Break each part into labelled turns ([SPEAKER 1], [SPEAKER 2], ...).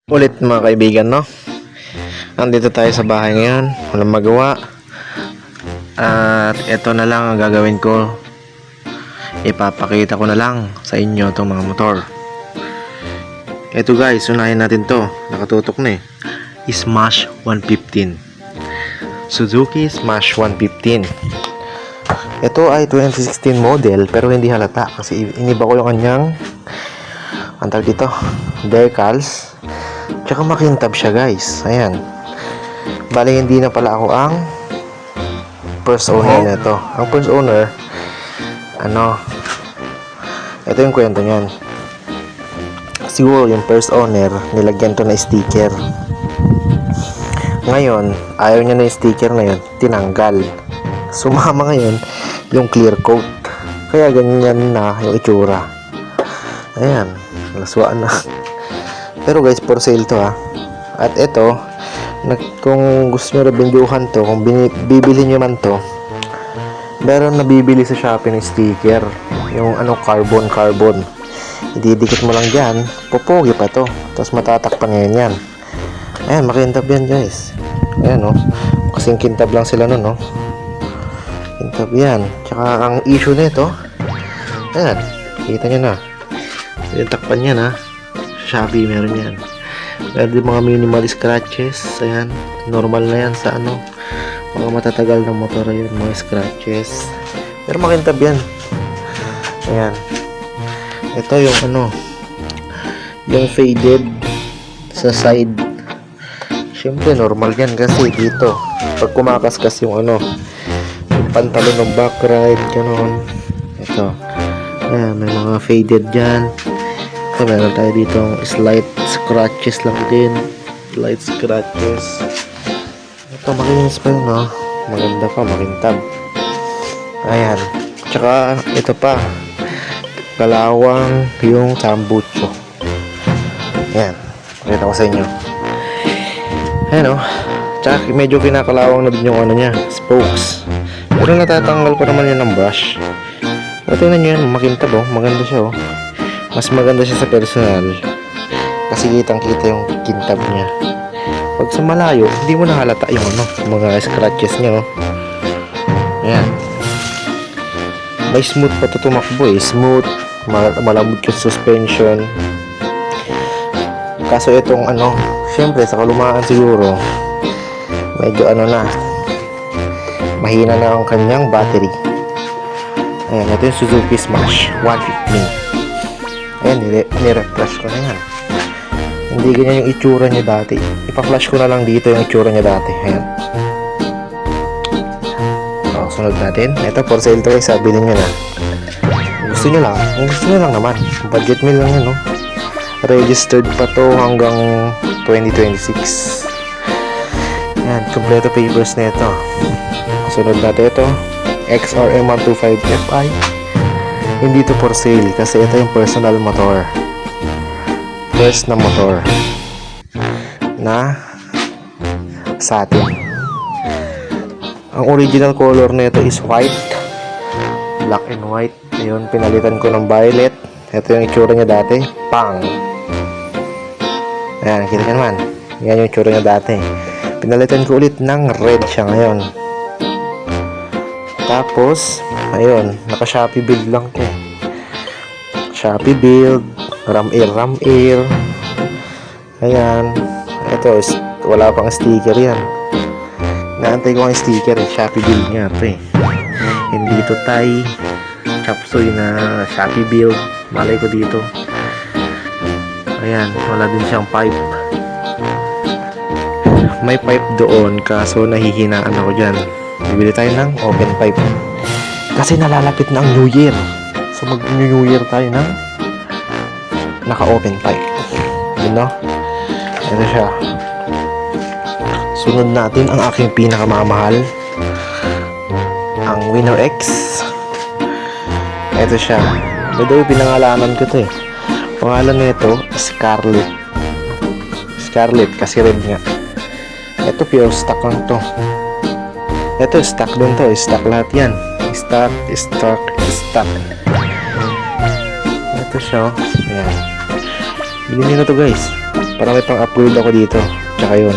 [SPEAKER 1] Ulit mga kaibigan, no? Andito tayo sa bahay ngayon, walang magawa. At ito na lang ang gagawin ko. Ipapakita ko na lang sa inyo itong mga motor. Ito guys, unahin natin to. Nakatutok na Smash 115. Suzuki Smash 115. Ito ay 2016 model pero hindi halata kasi iniba ko yung kanyang antal dito, decals. Tsaka makintab siya guys. Ayan. Bali hindi na pala ako ang first owner nito. Ang first owner, ito yung kwento niyan. Siguro yung first owner, nilagyan to na sticker. Ngayon, ayaw niya na yung sticker na yun, tinanggal. Sumama ngayon yung clear coat. Kaya ganyan na yung itsura. Ayan, laswaan na. Pero guys, for sale to ha. At ito, kung gusto nyo nabinduhan to, kung bibili nyo man to, meron nabibili sa Shopee ng sticker. Yung carbon. Ididikit mo lang dyan, popogi pa to. Tapos matatakpan ngayon yan. Ayan, makintab yan guys. Ayan kasing kintab lang sila nun kintab yan. Tsaka ang issue nito, ayan, kita nyo na. Yung takpan yan ha. Shopee meron yan. Meron din mga minimal scratches. Ayan, normal na yan sa mga matatagal ng motor. Ayan, mga scratches. Pero makintab yan. Ayan. Ito yung yung faded sa side. Siyempre normal yan kasi dito pag kumakaskas yung yung pantalon ng back ride, ganoon. Ito. Ayan, may mga faded dyan. Ito, meron tayo dito slight scratches lang din. Light scratches. Ito, makinis pa yun maganda pa, makintab. Ayan. Tsaka, ito pa, kalawang yung tambucho. Ayan, pakita ko sa inyo. Ayan tsaka medyo kinakalawang na din yung niya, spokes. Pero natatanggal pa naman yan ng brush. Pero tingnan nyo yan, makintab maganda siya Mas maganda siya sa personal kasi kitang kita yung kintab niya. Pag sa malayo, hindi mo nahalata yung mga scratches niya Ayan. May smooth pa ito tumakbo smooth, malambot yung suspension. Kaso itong syempre sa kalumaan siguro medyo mahina na ang kanyang battery. Ayan, ito yung Suzuki Smash 115. Ayan, nire-flash ko na yan. Hindi ganyan yung itsura niya dati. Ipa-flash ko na lang dito yung itsura niya dati. Ayan. Sunod natin. Ito, for sale to guys. Bilhin nyo na. Gusto nyo lang. Kung gusto nyo lang naman. Budget meal lang yan Registered pa to hanggang 2026. Ayan, kompleto papers na ito. Sunod natin ito. XRM 125 Fi. Hindi to for sale kasi ito yung personal motor. First na motor na sa atin. Ang original color nito is white, black and white. Ayun, pinalitan ko ng violet. Ito yung itsura niya dati. Pang. Ayan, kita nyo naman. Yan yung itsura niya dati. Pinalitan ko ulit ng red siya ngayon. Tapos, ayun, naka-Shopee build lang to. Shopee build, ram air. Ayan. Ito, wala pang sticker yan. Naantay ko ang sticker Shopee build nga ito Hindi to Thai chapsoy na Shopee build. Malay ko dito. Ayan, wala din siyang pipe. May pipe doon kaso nahihinaan ako dyan. Bibili tayo ng open pipe kasi nalalapit na ang New Year. So mag New Year tayo ng naka-open pipe. Ito siya. Sunod natin ang aking pinakamamahal, ang Winner X. Ito siya. Ito yung pinangalanan ko to Pangalan nito Scarlet. Scarlet kasi red nga. Ito pure stock lang to. Ito, stock din to. Stock lahat yan. Stock. Ito siya. Ayan. Bilhin nyo na to guys. Para may pang-upgrade ako dito. Tsaka yun.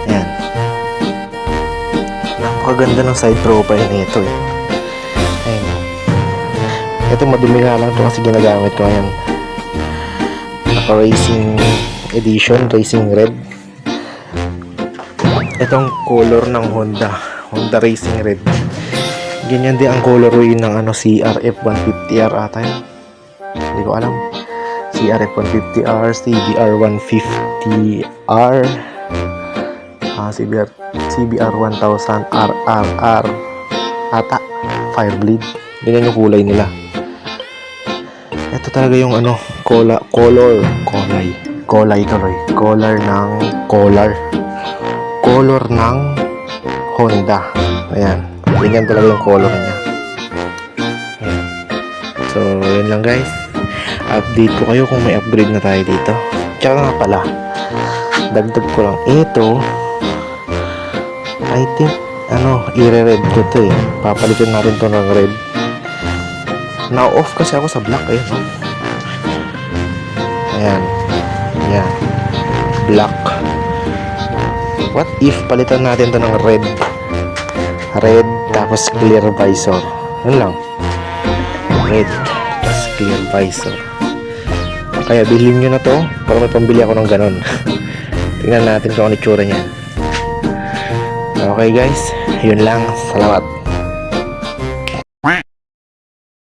[SPEAKER 1] Ayan. Napakaganda ng side profile nito eh. Ayan. Ito madumi nga lang ito kasi ginagamit ko. Ayan. Naka-racing edition. Racing red. Itong color ng Honda. Honda Racing Red. Ganyan din ang colorway ng CRF 150R ata yun. Hindi ko alam. CRF 150R, CBR 150R, CBR 1000 RRR ata. Firebleed. Ganyan yung kulay nila. Ito talaga yung color ng Honda. Ayan. Ganyan talaga yung color niya. Ayan. So, yun lang guys. Update ko kayo kung may upgrade na tayo dito. Tsaka nga pala, dagdag ko lang ito. I think, i-red ko to eh. Papalitan natin to ng red. Now off kasi ako sa black eh. No? Ayan. Ayan. Black. What if palitan natin to ng red? Red, tapos clear visor. Yun lang. Red, tapos clear visor. Kaya bilhin nyo na to para may pambili ako ng ganon. Tingnan natin kung ano itsura niya. Okay guys, yun lang. Salamat.